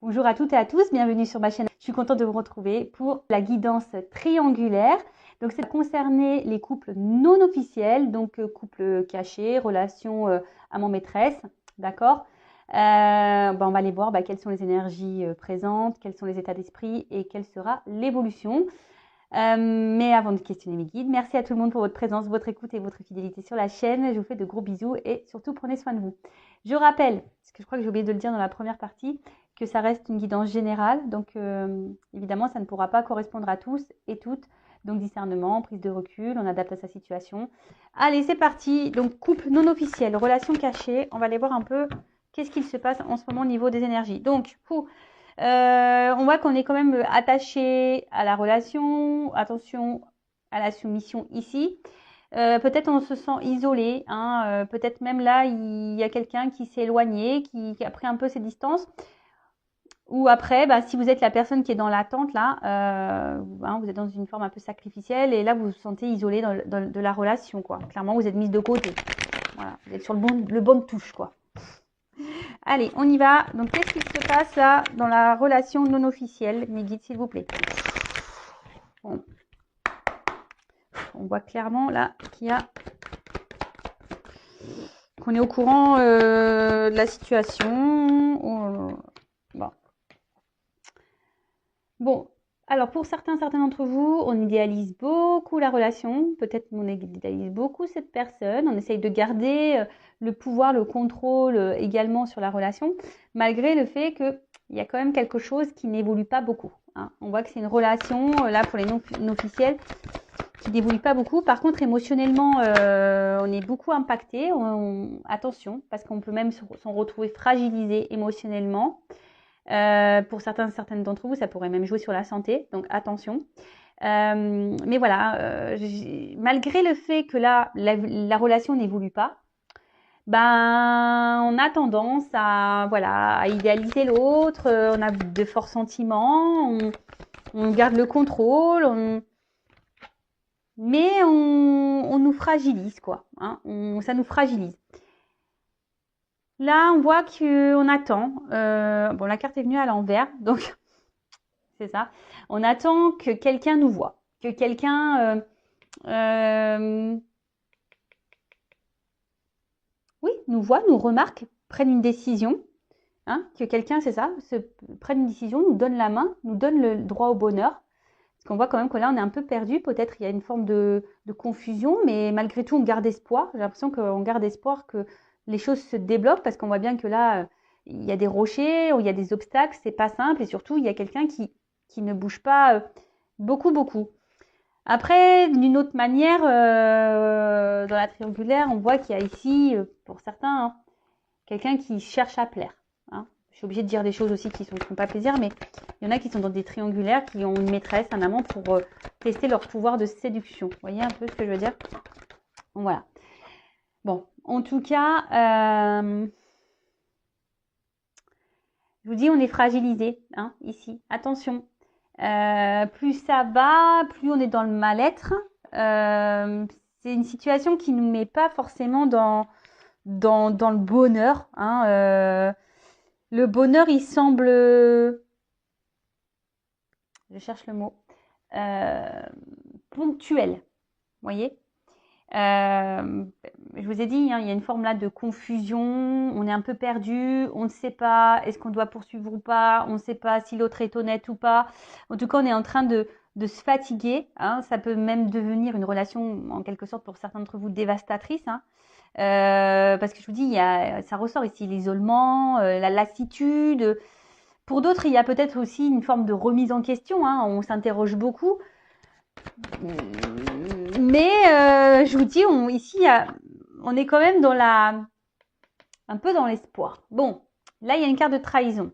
Bonjour à toutes et à tous, bienvenue sur ma chaîne. Je suis contente de vous retrouver pour la guidance triangulaire. Donc, ça va concerner les couples non officiels, donc couples cachés, relations amant-maîtresse, d'accord. On va aller voir quelles sont les énergies présentes, quels sont les états d'esprit et quelle sera l'évolution. Mais avant de questionner mes guides, merci à tout le monde pour votre présence, votre écoute et votre fidélité sur la chaîne. Je vous fais de gros bisous et surtout prenez soin de vous. Je rappelle, parce que je crois que j'ai oublié de le dire dans la première partie, que ça reste une guidance générale. Donc évidemment, ça ne pourra pas correspondre à tous et toutes. Donc discernement, prise de recul, on adapte à sa situation. Allez, c'est parti. Donc couple non officiel, relation cachée. On va aller voir un peu qu'est-ce qu'il se passe en ce moment au niveau des énergies. Donc, on voit qu'on est quand même attaché à la relation. Attention à la soumission ici. Peut-être on se sent isolé. Peut-être même là, il y a quelqu'un qui s'est éloigné, qui a pris un peu ses distances. Ou après, si vous êtes la personne qui est dans l'attente, là, vous êtes dans une forme un peu sacrificielle et là, vous vous sentez isolé de la relation, quoi. Clairement, vous êtes mise de côté. Voilà, vous êtes sur le bon touche, quoi. Allez, on y va. Donc, qu'est-ce qui se passe là dans la relation non officielle? Mes guides, s'il vous plaît. Bon. On voit clairement là qu'on est au courant de la situation. Bon, alors pour certains d'entre vous, on idéalise beaucoup la relation. Peut-être on idéalise beaucoup cette personne. On essaye de garder le pouvoir, le contrôle également sur la relation, malgré le fait qu'il y a quand même quelque chose qui n'évolue pas beaucoup. On voit que c'est une relation, là pour les non officiels, qui n'évolue pas beaucoup. Par contre, émotionnellement, on est beaucoup impacté. Attention, parce qu'on peut même s'en retrouver fragilisé émotionnellement. Pour certaines d'entre vous, ça pourrait même jouer sur la santé, donc attention. Mais voilà, malgré le fait que là, la relation n'évolue pas, on a tendance à idéaliser l'autre, on a de forts sentiments, on garde le contrôle, mais on nous fragilise, quoi. Ça nous fragilise. Là, on voit qu'on attend. La carte est venue à l'envers, donc c'est ça. On attend que quelqu'un nous voie, que quelqu'un, nous voit, nous remarque, prenne une décision. Que quelqu'un, c'est ça, prenne une décision, nous donne la main, nous donne le droit au bonheur. Parce qu'on voit quand même que là, on est un peu perdu. Peut-être il y a une forme de confusion, mais malgré tout, on garde espoir. J'ai l'impression qu'on garde espoir que les choses se débloquent parce qu'on voit bien que là, il y a des rochers, il y a des obstacles, c'est pas simple. Et surtout, il y a quelqu'un qui ne bouge pas beaucoup. Après, d'une autre manière, dans la triangulaire, on voit qu'il y a ici, pour certains, quelqu'un qui cherche à plaire. Je suis obligée de dire des choses aussi qui ne font pas plaisir, mais il y en a qui sont dans des triangulaires, qui ont une maîtresse, un amant, pour tester leur pouvoir de séduction. Vous voyez un peu ce que je veux dire? Voilà. Bon, en tout cas, je vous dis, on est fragilisé, ici. Attention. Plus ça va, plus on est dans le mal-être. C'est une situation qui ne nous met pas forcément dans le bonheur. Le bonheur, il semble, je cherche le mot, ponctuel. Vous voyez? Je vous ai dit, il y a une forme là de confusion, on est un peu perdu, on ne sait pas, est-ce qu'on doit poursuivre ou pas, on ne sait pas si l'autre est honnête ou pas. En tout cas, on est en train de se fatiguer. Ça peut même devenir une relation, en quelque sorte, pour certains d'entre vous, dévastatrice. Parce que je vous dis, ça ressort ici l'isolement, la lassitude. Pour d'autres, il y a peut-être aussi une forme de remise en question. On s'interroge beaucoup. Mais je vous dis, ici, on est quand même un peu dans l'espoir. Bon, là, il y a une carte de trahison.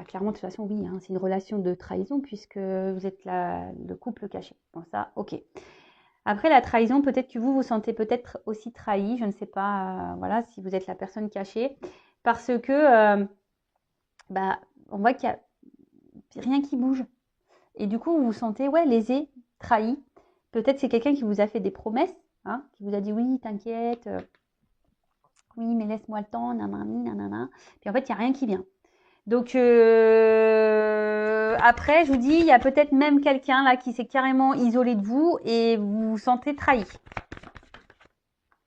Clairement, de toute façon, oui, c'est une relation de trahison puisque vous êtes le couple caché. Bon, ça, ok. Après, la trahison, peut-être que vous sentez peut-être aussi trahi. Je ne sais pas, voilà, si vous êtes la personne cachée. Parce que, on voit qu'il n'y a rien qui bouge. Et du coup, vous vous sentez, lésé, trahi. Peut-être c'est quelqu'un qui vous a fait des promesses, qui vous a dit oui, t'inquiète, oui, mais laisse-moi le temps, nanani, nanana. Puis en fait, il n'y a rien qui vient. Donc après, je vous dis, il y a peut-être même quelqu'un là qui s'est carrément isolé de vous et vous vous sentez trahi.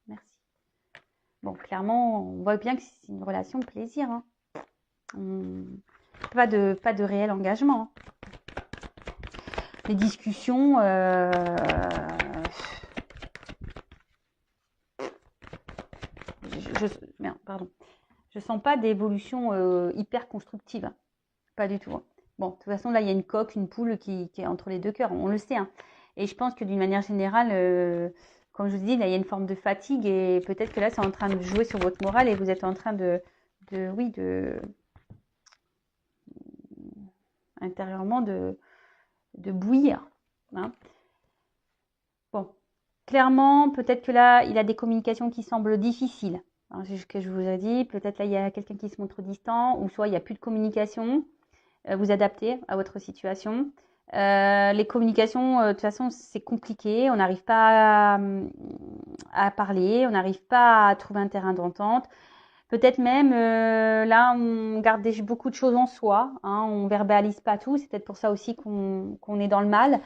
Merci. Bon, clairement, on voit bien que c'est une relation de plaisir. Hein. Pas de réel engagement. Les discussions, merde, pardon. Je sens pas d'évolution hyper constructive. Pas du tout. Hein. Bon, de toute façon, là, il y a une coque, une poule qui est entre les deux cœurs. On le sait. Hein. Et je pense que d'une manière générale, comme je vous dis, là, il y a une forme de fatigue et peut-être que là, c'est en train de jouer sur votre morale et vous êtes en train intérieurement de bouillir. Hein. Bon, clairement, peut-être que là, il a des communications qui semblent difficiles. Hein, c'est ce que je vous ai dit. Peut-être là, il y a quelqu'un qui se montre distant ou soit il n'y a plus de communication. Vous adapter à votre situation. Les communications, de toute façon, c'est compliqué. On n'arrive pas à parler, on n'arrive pas à trouver un terrain d'entente. Peut-être même, là, on garde beaucoup de choses en soi. Hein, on verbalise pas tout. C'est peut-être pour ça aussi qu'on est dans le mal.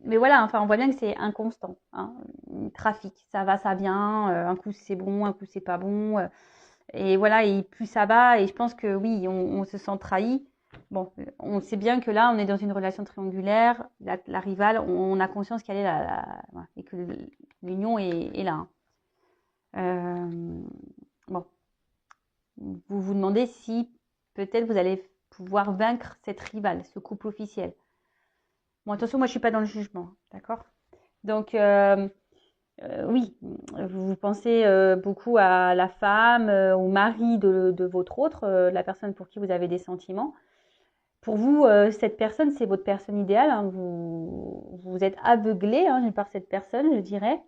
Mais voilà, enfin, on voit bien que c'est inconstant. Hein, trafic, ça va, ça vient. Un coup, c'est bon, un coup, c'est pas bon. Et voilà, et plus ça va, et je pense que oui, on se sent trahi. Bon, on sait bien que là, on est dans une relation triangulaire, la rivale, on a conscience qu'elle est là, et que l'union est là. Bon, vous vous demandez si peut-être vous allez pouvoir vaincre cette rivale, ce couple officiel. Bon, attention, moi je suis pas dans le jugement, d'accord? Donc, oui, vous pensez beaucoup à la femme, au mari de votre autre, la personne pour qui vous avez des sentiments. Pour vous, cette personne, c'est votre personne idéale. Hein, vous êtes aveuglé hein, par cette personne, je dirais.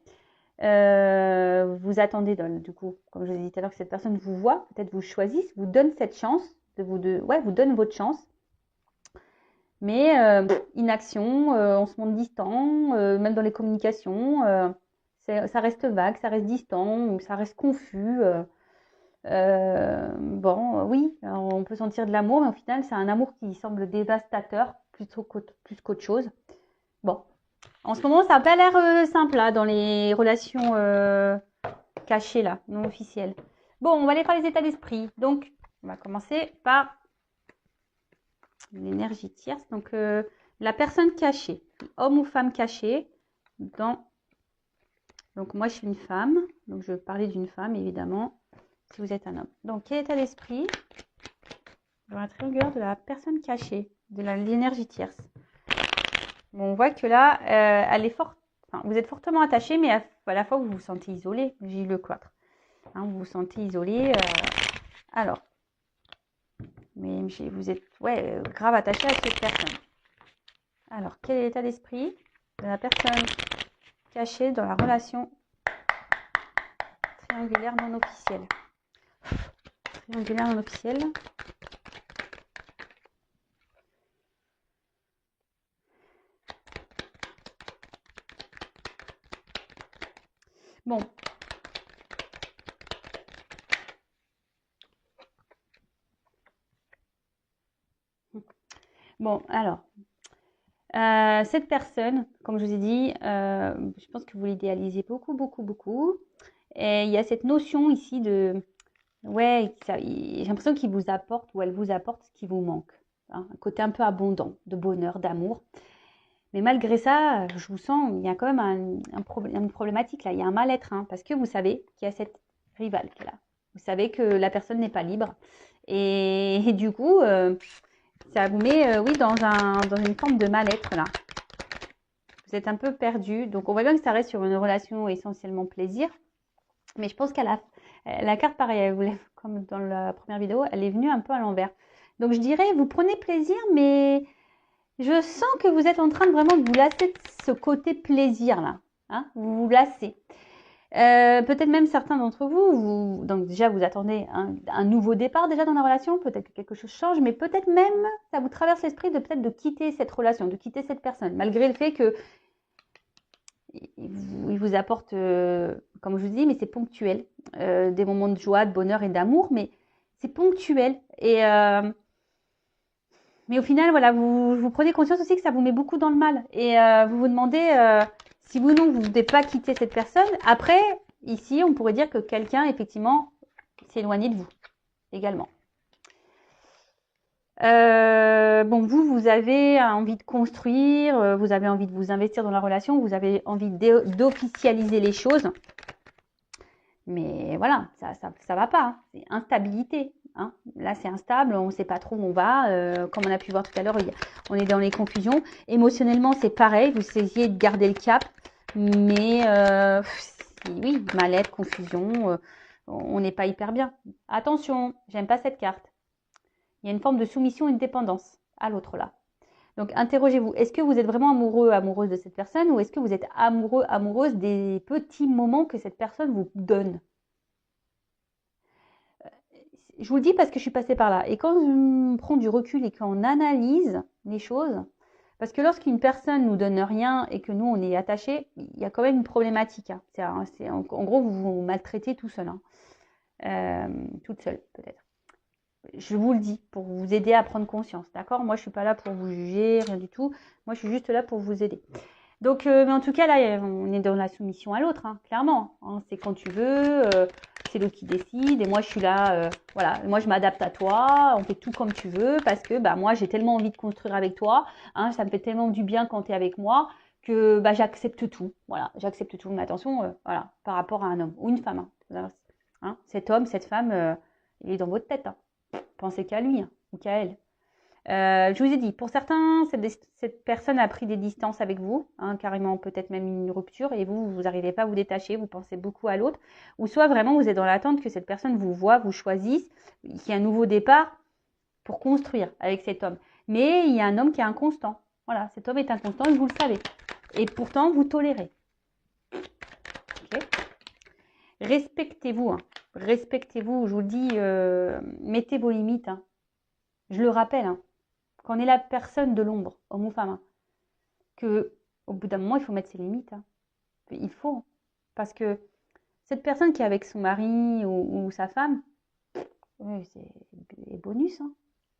Vous attendez, du coup, comme je vous ai dit tout à l'heure, que cette personne vous voit, peut-être vous choisisse, vous donne cette chance, vous donne votre chance. Mais inaction, on se montre distant, même dans les communications, ça reste vague, ça reste distant, ça reste confus. Bon, oui, on peut sentir de l'amour, mais au final, c'est un amour qui semble dévastateur plus qu'autre chose. Bon, en ce moment, ça n'a pas l'air simple là, dans les relations cachées, là, non officielles. Bon, on va aller faire les états d'esprit. Donc, on va commencer par l'énergie tierce. Donc, la personne cachée, homme ou femme cachée, donc moi, je suis une femme, donc je vais parler d'une femme, évidemment, si vous êtes un homme. Donc, quel état d'esprit dans la triangulaire de la personne cachée, de l'énergie tierce? Bon, on voit que là, elle est forte. Enfin, vous êtes fortement attaché, mais à la fois, vous vous sentez isolé. J'ai le cloître. Hein, vous vous sentez isolé. Alors, mais vous êtes grave attaché à cette personne. Alors, quel est l'état d'esprit de la personne cachée dans la relation triangulaire non officielle? Triangulaire non officielle. Bon. Bon, alors, cette personne, comme je vous ai dit, je pense que vous l'idéalisez beaucoup, beaucoup, beaucoup. Et il y a cette notion ici de, ouais, j'ai l'impression qu'il vous apporte ou elle vous apporte ce qui vous manque. Hein, un côté un peu abondant, de bonheur, d'amour. Mais malgré ça, je vous sens, il y a quand même une problématique là, il y a un mal-être, hein, parce que vous savez qu'il y a cette rivale qui est là. Vous savez que la personne n'est pas libre. Et du coup, ça vous met, oui, dans une forme de mal-être là. Vous êtes un peu perdu. Donc, on voit bien que ça reste sur une relation essentiellement plaisir. Mais je pense qu'à la carte, pareil, comme dans la première vidéo, elle est venue un peu à l'envers. Donc, je dirais, vous prenez plaisir, mais je sens que vous êtes en train de vraiment de vous lasser de ce côté plaisir là. Hein, vous vous lassez. Peut-être même certains d'entre vous, donc déjà vous attendez un nouveau départ déjà dans la relation, peut-être que quelque chose change, mais peut-être même ça vous traverse l'esprit de peut-être de quitter cette relation, de quitter cette personne, malgré le fait que il vous apporte, comme je vous dis, mais c'est ponctuel, des moments de joie, de bonheur et d'amour, mais c'est ponctuel. Mais au final, voilà, vous prenez conscience aussi que ça vous met beaucoup dans le mal. Et vous vous demandez si vous non, vous ne voulez pas quitter cette personne. Après, ici, on pourrait dire que quelqu'un, effectivement, s'est éloigné de vous également. Bon, vous avez envie de construire, vous avez envie de vous investir dans la relation, vous avez envie d'officialiser les choses. Mais voilà, ça va pas. Hein. C'est instabilité. Hein. Là, c'est instable, on ne sait pas trop où on va. Comme on a pu voir tout à l'heure, on est dans les confusions. Émotionnellement, c'est pareil. Vous essayez de garder le cap. Mais oui, mal-être, confusion, on n'est pas hyper bien. Attention, j'aime pas cette carte. Il y a une forme de soumission et de dépendance à l'autre là. Donc, interrogez-vous. Est-ce que vous êtes vraiment amoureux, amoureuse de cette personne ou est-ce que vous êtes amoureux, amoureuse des petits moments que cette personne vous donne? Je vous le dis parce que je suis passée par là. Et quand on prend du recul et qu'on analyse les choses, parce que lorsqu'une personne nous donne rien et que nous, on est attaché, il y a quand même une problématique. Hein. En gros, vous vous maltraitez tout seul. Hein. Toute seule, peut-être. Je vous le dis pour vous aider à prendre conscience, d'accord? Moi, je suis pas là pour vous juger, rien du tout. Moi, je suis juste là pour vous aider. Donc, mais en tout cas, là, on est dans la soumission à l'autre, hein, clairement. Hein, c'est quand tu veux, c'est l'autre qui décide. Et moi, je suis là, voilà. Moi, je m'adapte à toi. On fait tout comme tu veux parce que, bah, moi, j'ai tellement envie de construire avec toi. Hein, ça me fait tellement du bien quand tu es avec moi que, bah, j'accepte tout. Voilà, j'accepte tout. Mais attention, voilà, par rapport à un homme ou une femme. Hein, cet homme, cette femme, il est dans votre tête. Hein. Pensez qu'à lui hein, ou qu'à elle. Je vous ai dit, pour certains, cette personne a pris des distances avec vous, hein, carrément peut-être même une rupture, et vous n'arrivez pas à vous détacher, vous pensez beaucoup à l'autre, ou soit vraiment vous êtes dans l'attente que cette personne vous voit, vous choisisse, qu'il y ait un nouveau départ pour construire avec cet homme. Mais il y a un homme qui est inconstant. Voilà, cet homme est inconstant et vous le savez. Et pourtant, vous tolérez. Okay. Respectez-vous. Hein. Respectez-vous, je vous le dis, mettez vos limites. Hein. Je le rappelle, hein. Quand on est la personne de l'ombre, homme ou femme, hein, que au bout d'un moment, il faut mettre ses limites. Hein. Il faut. Parce que cette personne qui est avec son mari ou sa femme, oui, c'est les bonus. Hein.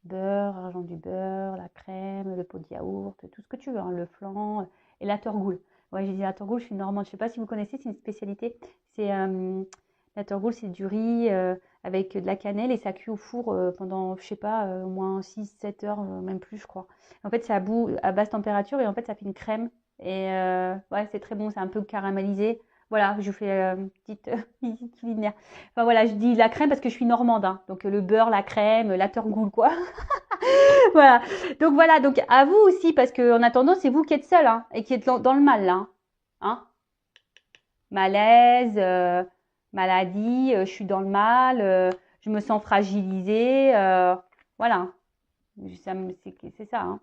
Beurre, argent du beurre, la crème, le pot de yaourt, tout ce que tu veux, hein, le flan et la torgoule. Ouais, j'ai dit la torgoule, je suis normande. Je ne sais pas si vous connaissez, c'est une spécialité. C'est la torgoule, c'est du riz avec de la cannelle et ça cuit au four pendant, je sais pas, au moins 6-7 heures, même plus, je crois. En fait, c'est à basse température et en fait, ça fait une crème. Et ouais, c'est très bon, c'est un peu caramélisé. Voilà, je vous fais une petite visite culinaire. Enfin voilà, je dis la crème parce que je suis normande. Hein. Donc le beurre, la crème, la torgoule, quoi. Voilà. Donc voilà, donc à vous aussi, parce qu'en attendant, c'est vous qui êtes seul hein, et qui êtes dans le mal là. Hein. Malaise, maladie, je suis dans le mal, je me sens fragilisée. Voilà. C'est ça. Hein.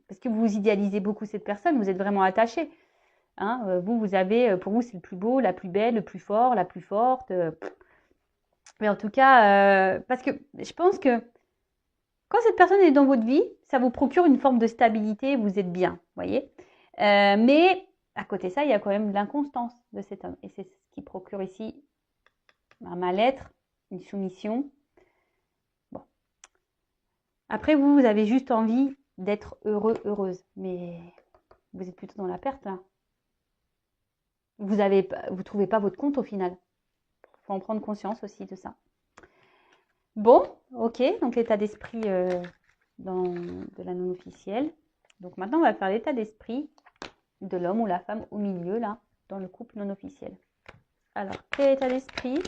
Parce que vous idéalisez beaucoup cette personne, vous êtes vraiment attaché. Hein. Vous avez, pour vous, c'est le plus beau, la plus belle, le plus fort, la plus forte. Mais en tout cas, parce que je pense que quand cette personne est dans votre vie, ça vous procure une forme de stabilité, vous êtes bien, voyez. Mais à côté de ça, il y a quand même l'inconstance de cet homme. Et c'est ce qui procure ici un mal-être, une soumission. Bon. Après, vous avez juste envie d'être heureux, heureuse. Mais vous êtes plutôt dans la perte, là. Vous trouvez pas votre compte au final. Il faut en prendre conscience aussi de ça. Bon, ok, donc l'état d'esprit de la non officielle. Donc maintenant, on va faire l'état d'esprit de l'homme ou la femme au milieu, là, dans le couple non officiel. Alors, quel état d'esprit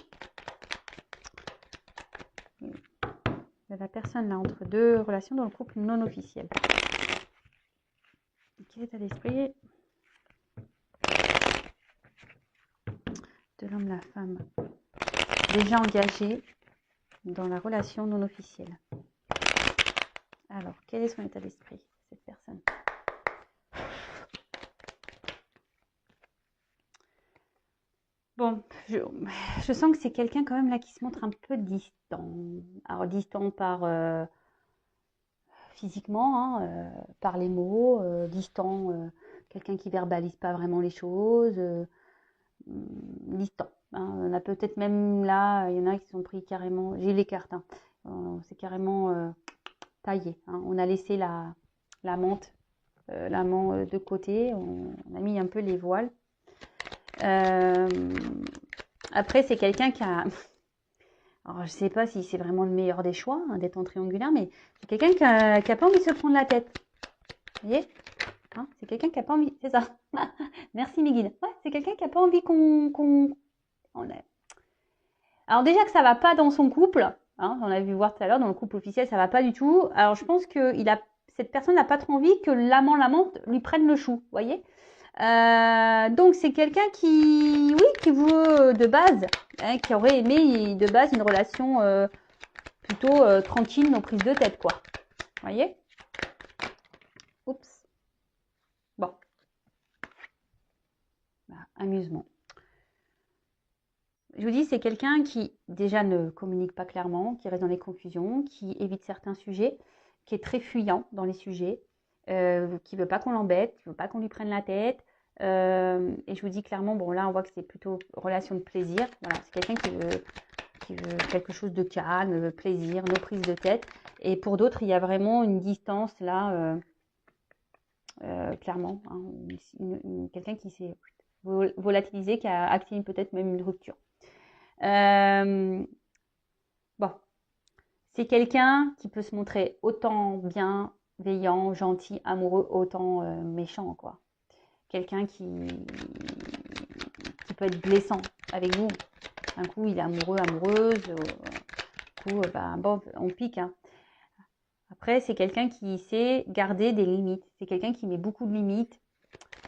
de la personne, là, entre deux relations dans le couple non officiel? Quel état d'esprit de l'homme, la femme, déjà engagé dans la relation non officielle? Alors, quel est son état d'esprit, cette personne? Bon, je sens que c'est quelqu'un quand même là qui se montre un peu distant. Alors, distant par physiquement, hein, par les mots, distant quelqu'un qui verbalise pas vraiment les choses, distant. Hein. On a peut-être même là, il y en a qui sont pris carrément, j'ai les cartes, hein. C'est carrément taillé. Hein. On a laissé la menthe, l'amant de côté, on a mis un peu les voiles. Après, c'est quelqu'un qui a... Alors, je sais pas si c'est vraiment le meilleur des choix, hein, d'être en triangulaire, mais c'est quelqu'un qui a pas envie de se prendre la tête. Vous voyez, hein, c'est quelqu'un qui a pas envie, c'est ça. Merci mes guides. Ouais, c'est quelqu'un qui a pas envie Alors déjà que ça va pas dans son couple, hein, on a vu voir tout à l'heure, dans le couple officiel, ça va pas du tout. Alors je pense que cette personne n'a pas trop envie que l'amante lui prenne le chou, vous voyez. Donc c'est quelqu'un qui, oui, qui veut de base, hein, qui aurait aimé de base une relation plutôt tranquille, non prise de tête, quoi. Vous voyez. Oups. Bon. Bah, amusement. Je vous dis, c'est quelqu'un qui déjà ne communique pas clairement, qui reste dans les confusions, qui évite certains sujets, qui est très fuyant dans les sujets, qui ne veut pas qu'on l'embête, qui ne veut pas qu'on lui prenne la tête. Et je vous dis clairement, bon là on voit que c'est plutôt relation de plaisir. Voilà, c'est quelqu'un qui veut quelque chose de calme, plaisir, no prise de tête. Et pour d'autres, il y a vraiment une distance là, clairement. Hein, quelqu'un qui s'est volatilisé, qui a activé peut-être même une rupture. Bon, c'est quelqu'un qui peut se montrer autant bienveillant, gentil, amoureux, autant méchant, quoi. Quelqu'un qui peut être blessant avec vous. Un coup, il est amoureux, amoureuse. Un coup, bon, on pique. Hein. Après, c'est quelqu'un qui sait garder des limites. C'est quelqu'un qui met beaucoup de limites.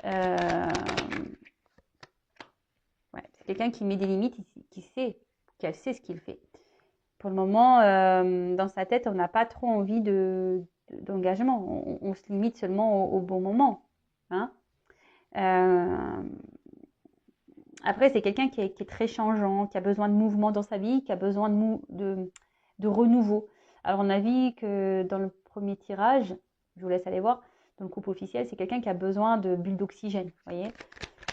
Ouais, c'est quelqu'un qui met des limites, qu'elle sait ce qu'il fait. Pour le moment, dans sa tête, on n'a pas trop envie d'engagement. On se limite seulement au bon moment. Hein. Après, c'est quelqu'un qui est très changeant, qui a besoin de mouvement dans sa vie, qui a besoin de renouveau. Alors, on a vu que dans le premier tirage, je vous laisse aller voir, dans le couple officiel, c'est quelqu'un qui a besoin de bulles d'oxygène. Vous voyez.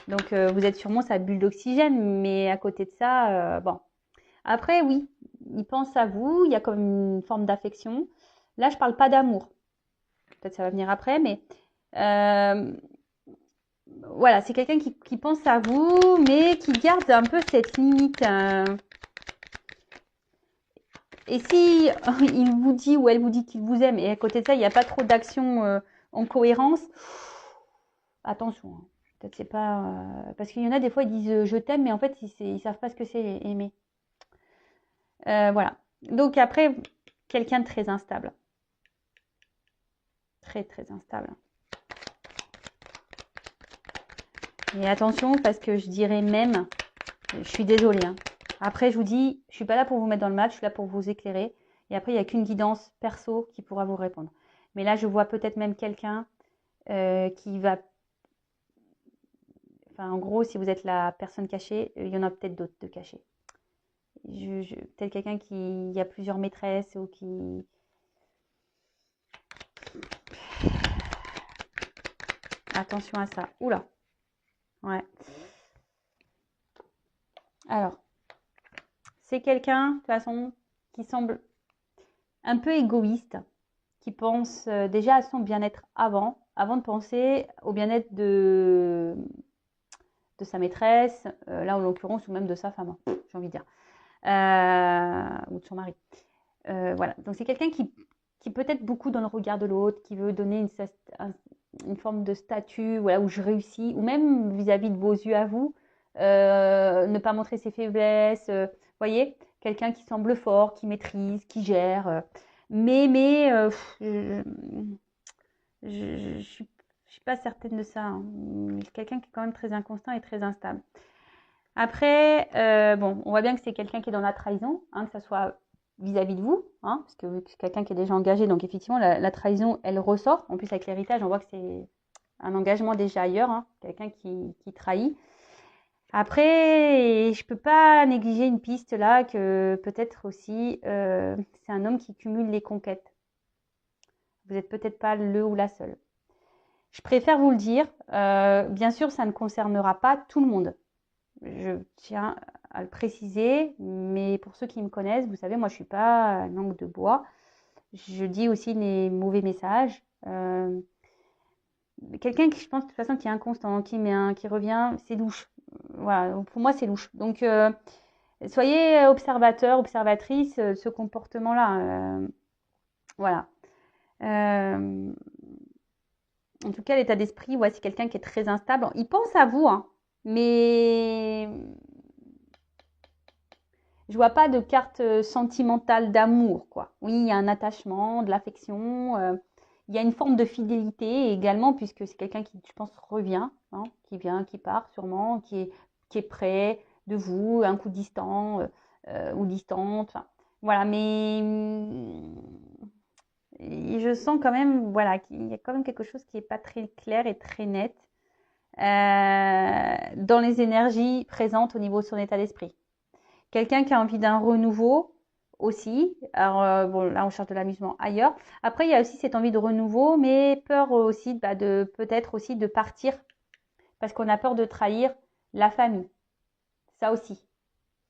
Donc, vous êtes sûrement sa bulle d'oxygène, mais à côté de ça, bon. Après, oui, il pense à vous, il y a comme une forme d'affection. Là, je parle pas d'amour. Peut-être ça va venir après, mais voilà, c'est quelqu'un qui pense à vous, mais qui garde un peu cette limite. Et si il vous dit ou elle vous dit qu'il vous aime, et à côté de ça, il n'y a pas trop d'action en cohérence, attention. Hein. Peut-être c'est pas... parce qu'il y en a des fois, ils disent je t'aime, mais en fait, ils savent pas ce que c'est aimer. Voilà. Donc après, quelqu'un de très instable. Très, très instable. Et attention, parce que je dirais même, je suis désolée. Hein. Après, je vous dis, je suis pas là pour vous mettre dans le match, je suis là pour vous éclairer. Et après, il n'y a qu'une guidance perso qui pourra vous répondre. Mais là, je vois peut-être même quelqu'un qui va... Enfin, en gros, si vous êtes la personne cachée, il y en a peut-être d'autres de cachés. Peut-être quelqu'un qui a plusieurs maîtresses ou qui... Attention à ça. Oula. Ouais. Alors, c'est quelqu'un, de toute façon, qui semble un peu égoïste, qui pense déjà à son bien-être avant de penser au bien-être de sa maîtresse, là en l'occurrence, ou même de sa femme, hein, j'ai envie de dire, ou de son mari. Voilà, donc c'est quelqu'un qui peut être beaucoup dans le regard de l'autre, qui veut donner une forme de statut, voilà, où je réussis, ou même vis-à-vis de vos yeux à vous, ne pas montrer ses faiblesses, voyez, quelqu'un qui semble fort, qui maîtrise, qui gère, mais je suis pas certaine de ça. Hein. C'est quelqu'un qui est quand même très inconstant et très instable. Après, bon, on voit bien que c'est quelqu'un qui est dans la trahison, hein, que ça soit vis-à-vis de vous, hein, parce que c'est quelqu'un qui est déjà engagé, donc effectivement, la trahison, elle ressort. En plus, avec l'héritage, on voit que c'est un engagement déjà ailleurs, hein, quelqu'un qui trahit. Après, je peux pas négliger une piste là, que peut-être aussi, c'est un homme qui cumule les conquêtes. Vous n'êtes peut-être pas le ou la seule. Je préfère vous le dire. Bien sûr, ça ne concernera pas tout le monde. Je tiens à le préciser, mais pour ceux qui me connaissent, vous savez, moi, je suis pas langue de bois. Je dis aussi les mauvais messages. Quelqu'un qui, je pense, de toute façon, qui est inconstant, qui revient, c'est louche. Voilà, pour moi, c'est louche. Donc, soyez observateur, observatrice de ce comportement-là. Voilà. En tout cas, l'état d'esprit, ouais, c'est quelqu'un qui est très instable. Il pense à vous, hein, mais je vois pas de carte sentimentale d'amour, quoi. Oui, il y a un attachement, de l'affection. Il y a une forme de fidélité également, puisque c'est quelqu'un qui, je pense, revient, hein, qui vient, qui part sûrement, qui est près de vous, un coup distant ou distante. Enfin, voilà, mais je sens quand même, voilà, qu'il y a quand même quelque chose qui n'est pas très clair et très net dans les énergies présentes au niveau de son état d'esprit. Quelqu'un qui a envie d'un renouveau aussi. Alors, bon, là, on cherche de l'amusement ailleurs. Après, il y a aussi cette envie de renouveau, mais peur aussi de peut-être aussi de partir parce qu'on a peur de trahir la famille. Ça aussi,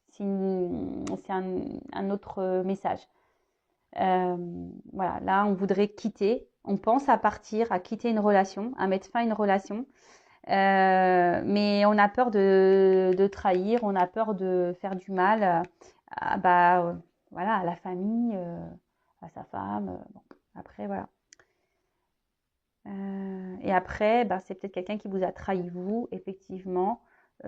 c'est un autre message. Voilà, là, on voudrait quitter. On pense à partir, à quitter une relation, à mettre fin à une relation. Mais on a peur de trahir, on a peur de faire du mal voilà, à la famille, à sa femme. Bon, après, voilà. Et après, c'est peut-être quelqu'un qui vous a trahi, vous, effectivement,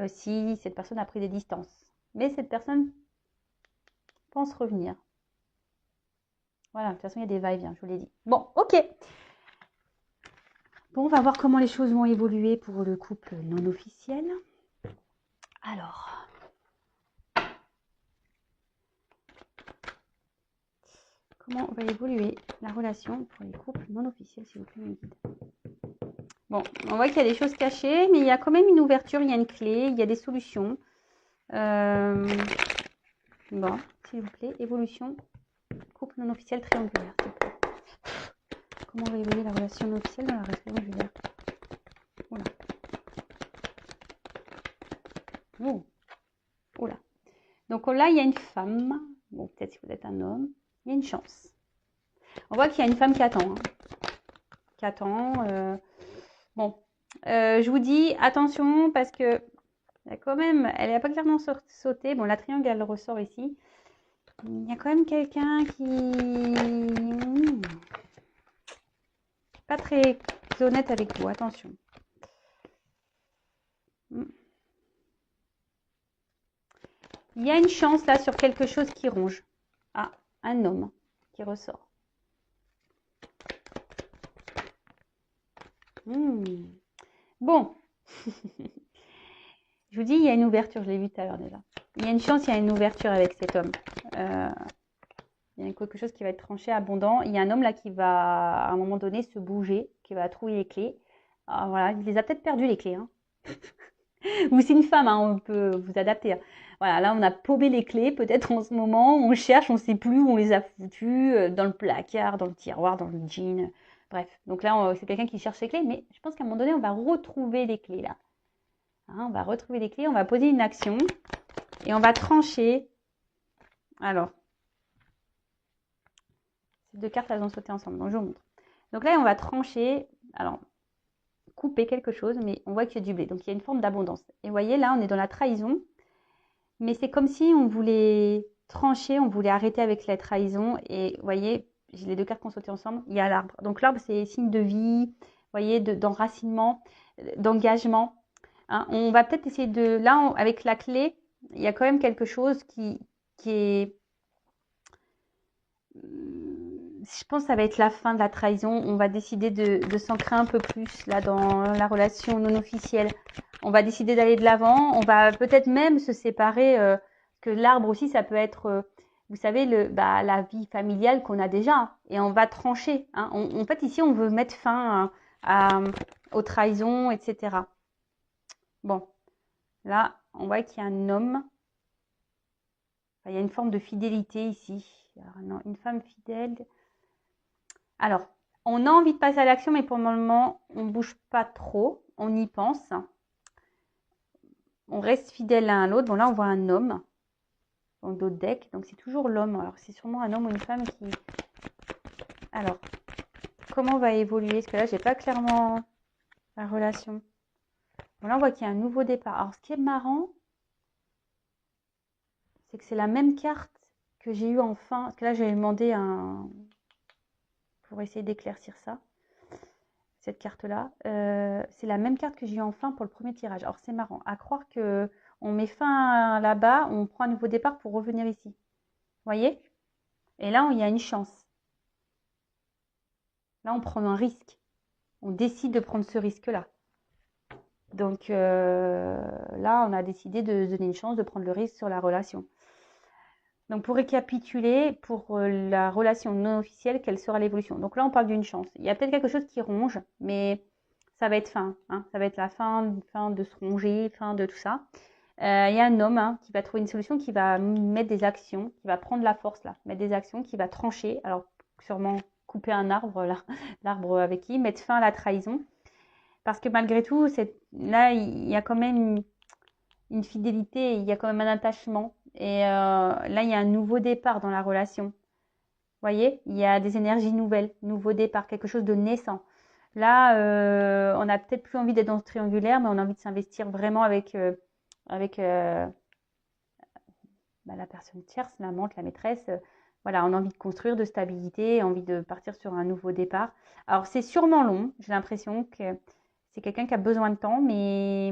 si cette personne a pris des distances. Mais cette personne pense revenir. Voilà, de toute façon, il y a des va-et-vient, je vous l'ai dit. Bon, ok. Bon, on va voir comment les choses vont évoluer pour le couple non officiel. Alors, comment va évoluer la relation pour les couples non officiels, s'il vous plaît, mes guides. Bon, on voit qu'il y a des choses cachées, mais il y a quand même une ouverture, il y a une clé, il y a des solutions. Bon, s'il vous plaît, évolution, couple non officiel triangulaire, s'il vous plaît. Comment va évoluer la relation non officielle dans la relation triangulaire? Oula. Oh. Oula. Donc là, il y a une femme. Bon, peut-être si vous êtes un homme. Il y a une chance. On voit qu'il y a une femme qui attend. Qui attend. Bon. Je vous dis attention parce que quand même, elle n'a pas clairement sauté. Bon, la triangle, elle ressort ici. Il y a quand même quelqu'un qui pas très honnête avec vous. Attention. Il y a une chance là sur quelque chose qui ronge. Ah, un homme qui ressort. Bon. Je vous dis, il y a une ouverture. Je l'ai vu tout à l'heure déjà. Il y a une chance, il y a une ouverture avec cet homme. Il y a quelque chose qui va être tranché, abondant. Il y a un homme là qui va, à un moment donné, se bouger, qui va trouver les clés. Alors, voilà, il les a peut-être perdues, les clés. Hein. Ou c'est une femme, hein, on peut vous adapter. Hein. Voilà, là, on a paumé les clés, peut-être en ce moment. On cherche, on ne sait plus où on les a foutues, dans le placard, dans le tiroir, dans le jean. Bref, donc là, c'est quelqu'un qui cherche les clés, mais je pense qu'à un moment donné, on va retrouver les clés là. Hein, on va retrouver les clés, on va poser une action et on va trancher. Alors, ces deux cartes, elles ont sauté ensemble, donc je vous montre. Donc là, on va trancher, alors, couper quelque chose, mais on voit qu'il y a du blé. Donc, il y a une forme d'abondance. Et vous voyez, là, on est dans la trahison, mais c'est comme si on voulait trancher, on voulait arrêter avec la trahison. Et vous voyez, j'ai les deux cartes qui ont sauté ensemble, il y a l'arbre. Donc, l'arbre, c'est signe de vie, vous voyez, d'enracinement, d'engagement. Hein, on va peut-être essayer de... Là, avec la clé, il y a quand même quelque chose qui est... Je pense que ça va être la fin de la trahison. On va décider de s'ancrer un peu plus là dans la relation non officielle. On va décider d'aller de l'avant. On va peut-être même se séparer. Que l'arbre aussi, ça peut être, vous savez, la vie familiale qu'on a déjà. Et on va trancher. Hein. En fait, ici, on veut mettre fin aux trahisons, etc. Bon, là, on voit qu'il y a un homme. Enfin, il y a une forme de fidélité ici. Alors, non, une femme fidèle. Alors, On a envie de passer à l'action, mais pour le moment, on ne bouge pas trop. On y pense. On reste fidèle l'un à l'autre. Bon, là, on voit un homme dans d'autres decks. Donc, c'est toujours l'homme. Alors, c'est sûrement un homme ou une femme qui... Alors, comment va évoluer? Parce que là, j'ai pas clairement la relation. Bon, là, on voit qu'il y a un nouveau départ. Alors, ce qui est marrant, c'est que c'est la même carte que j'ai eu en fin. Parce que là, j'ai demandé un... pour essayer d'éclaircir ça. Cette carte-là. C'est la même carte que j'ai eu en fin pour le premier tirage. Alors, c'est marrant. À croire que on met fin là-bas, on prend un nouveau départ pour revenir ici. Vous voyez? Et là, il y a une chance. Là, on prend un risque. On décide de prendre ce risque-là. Donc, là, on a décidé de se donner une chance de prendre le risque sur la relation. Donc, pour récapituler, pour la relation non officielle, quelle sera l'évolution? Donc là, on parle d'une chance. Il y a peut-être quelque chose qui ronge, mais ça va être fin. Hein. Ça va être la fin de se ronger, fin de tout ça. Il y a un homme qui va trouver une solution, qui va mettre des actions, qui va prendre la force là, mettre des actions, qui va trancher. Alors, sûrement couper un arbre, là, l'arbre avec qui, mettre fin à la trahison. Parce que malgré tout, là, il y a quand même une fidélité, il y a quand même un attachement. Et là, il y a un nouveau départ dans la relation. Vous voyez, il y a des énergies nouvelles, nouveau départ, quelque chose de naissant. Là, on n'a peut-être plus envie d'être dans ce triangulaire, mais on a envie de s'investir vraiment avec la personne tierce, l'amante, la maîtresse. Voilà, on a envie de construire, de stabilité, envie de partir sur un nouveau départ. Alors, c'est sûrement long. J'ai l'impression que c'est quelqu'un qui a besoin de temps, mais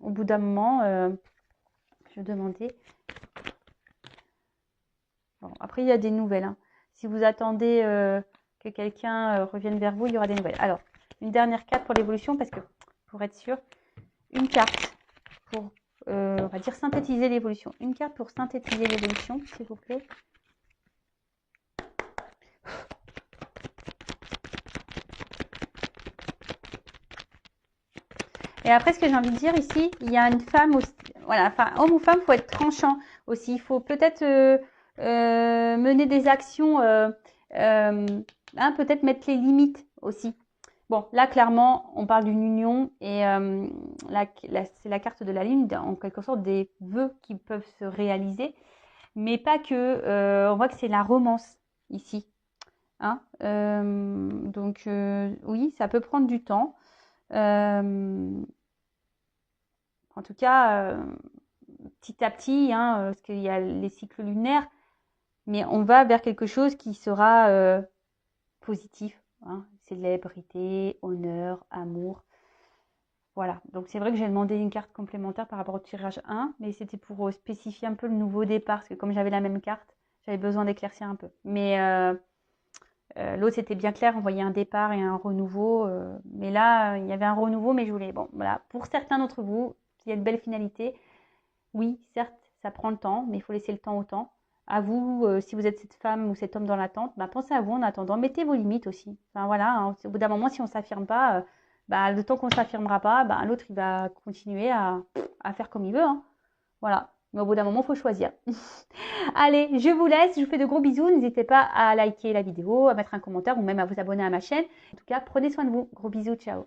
au bout d'un moment, je vais demander. Bon, après, il y a des nouvelles. Hein. Si vous attendez que quelqu'un revienne vers vous, il y aura des nouvelles. Alors, une dernière carte pour l'évolution, parce que pour être sûr, une carte pour, on va dire, synthétiser l'évolution. Une carte pour synthétiser l'évolution, s'il vous plaît. Et après, ce que j'ai envie de dire ici, il y a une femme aussi. Voilà, enfin, homme ou femme, il faut être tranchant aussi. Il faut peut-être mener des actions, peut-être mettre les limites aussi. Bon, là, clairement, on parle d'une union et c'est la carte de la lune, en quelque sorte, des vœux qui peuvent se réaliser, mais pas que. On voit que c'est la romance ici. Hein donc, oui, ça peut prendre du temps. En tout cas, petit à petit, parce qu'il y a les cycles lunaires, mais on va vers quelque chose qui sera positif. Hein, célébrité, honneur, amour. Voilà, donc c'est vrai que j'ai demandé une carte complémentaire par rapport au tirage 1, mais c'était pour spécifier un peu le nouveau départ, parce que comme j'avais la même carte, j'avais besoin d'éclaircir un peu. Mais l'autre, c'était bien clair, on voyait un départ et un renouveau. Mais là, il y avait un renouveau, mais je voulais... Bon, voilà, pour certains d'entre vous, il y a de belles finalités. Oui, certes, ça prend le temps, mais il faut laisser le temps au temps. À vous, si vous êtes cette femme ou cet homme dans l'attente, pensez à vous en attendant. Mettez vos limites aussi. Enfin voilà, hein, au bout d'un moment, si on ne s'affirme pas, le temps qu'on ne s'affirmera pas, l'autre, il va continuer à faire comme il veut. Hein. Voilà. Mais au bout d'un moment, il faut choisir. Allez, je vous laisse. Je vous fais de gros bisous. N'hésitez pas à liker la vidéo, à mettre un commentaire ou même à vous abonner à ma chaîne. En tout cas, prenez soin de vous. Gros bisous. Ciao.